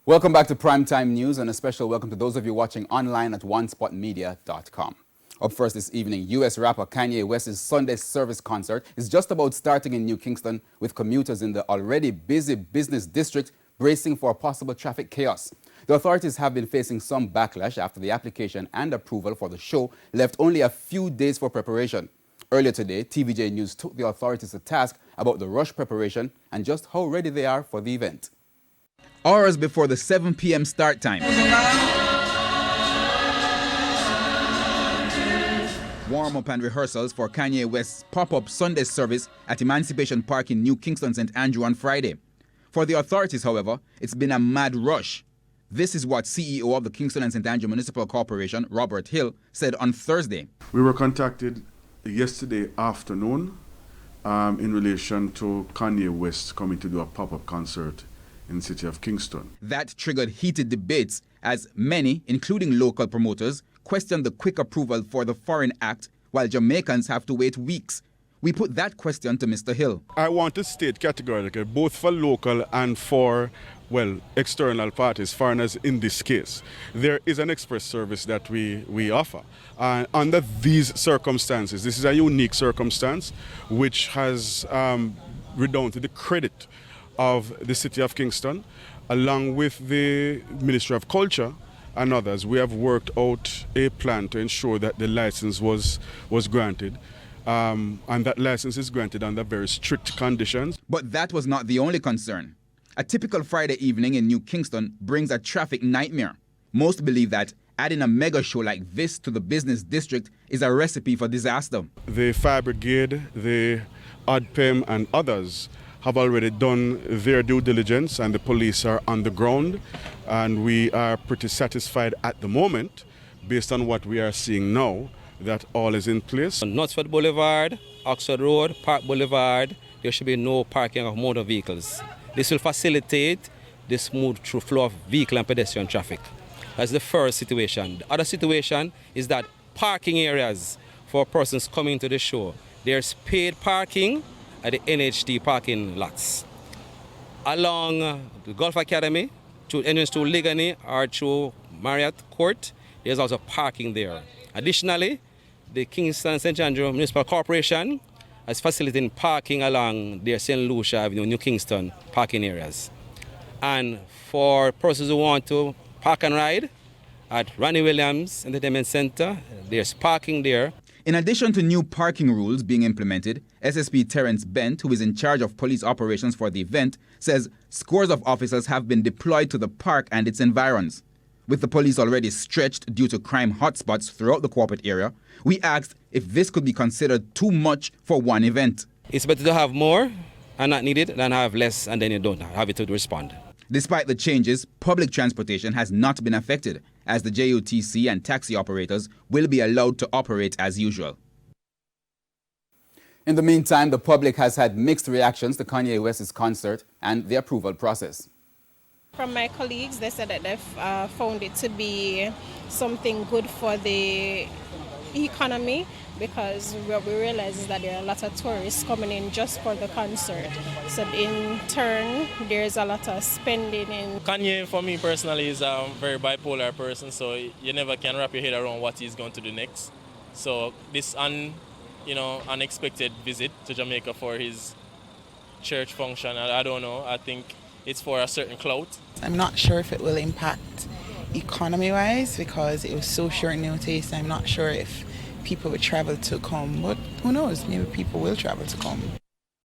Welcome back to Primetime News, and a special welcome to those of you watching online at onespotmedia.com. Up first this evening, U.S. rapper Kanye West's Sunday service concert is just about starting in New Kingston, with commuters in the already busy business district bracing for possible traffic chaos. The authorities have been facing some backlash after the application and approval for the show left only a few days for preparation. Earlier today, TVJ News took the authorities to task about the rush preparation and just how ready they are for the event. Hours before the 7 p.m. start time, warm-up and rehearsals for Kanye West's pop-up Sunday service at Emancipation Park in New Kingston, St. Andrew on Friday. For the authorities, however, it's been a mad rush. This is what CEO of the Kingston and St. Andrew Municipal Corporation, Robert Hill, said on Thursday. We were contacted yesterday afternoon in relation to Kanye West coming to do a pop-up concert in the city of Kingston. That triggered heated debates as many, including local promoters, questioned the quick approval for the Foreign Act while Jamaicans have to wait weeks. We put that question to Mr. Hill. I want to state categorically, both for local and for, well, external parties, foreigners in this case, there is an express service that we offer. Under these circumstances, this is a unique circumstance which has redounded to the credit of the city of Kingston, along with the Ministry of Culture and others. We have worked out a plan to ensure that the license was granted, and that license is granted under very strict conditions. But that was not the only concern. A typical Friday evening in New Kingston brings a traffic nightmare. Most believe that adding a mega show like this to the business district is a recipe for disaster. The Fire Brigade, the ODPEM and others have already done their due diligence, and the police are on the ground, and we are pretty satisfied at the moment, based on what we are seeing now, that all is in place. On Knutsford Boulevard, Oxford Road, Park Boulevard, there should be no parking of motor vehicles. This will facilitate the smooth flow of vehicle and pedestrian traffic. That's the first situation. The other situation is that parking areas for persons coming to the show, there's paid parking at the NHT parking lots. Along the Golf Academy, through entrance to Ligani or through Marriott Court, there's also parking there. Additionally, the Kingston and St. Andrew Municipal Corporation is facilitating parking along their St. Lucia Avenue, New Kingston parking areas. And for persons who want to park and ride at Ronnie Williams Entertainment Center, there's parking there. In addition to new parking rules being implemented, SSP Terence Bent, who is in charge of police operations for the event, says scores of officers have been deployed to the park and its environs. With the police already stretched due to crime hotspots throughout the corporate area, we asked if this could be considered too much for one event. It's better to have more and not need it than have less and then you don't have it to respond. Despite the changes, public transportation has not been affected, as the JUTC and taxi operators will be allowed to operate as usual. In the meantime, the public has had mixed reactions to Kanye West's concert and the approval process. From my colleagues, they said that they've found it to be something good for the economy, because what we realize is that there are a lot of tourists coming in just for the concert. So in turn, there's a lot of spending in. Kanye, for me personally, is a very bipolar person, so you never can wrap your head around what he's going to do next. So this unexpected visit to Jamaica for his church function, I don't know. I think it's for a certain clout. I'm not sure if it will impact economy-wise, because it was so short notice. I'm not sure if people would travel to come, but who knows, maybe people will travel to come.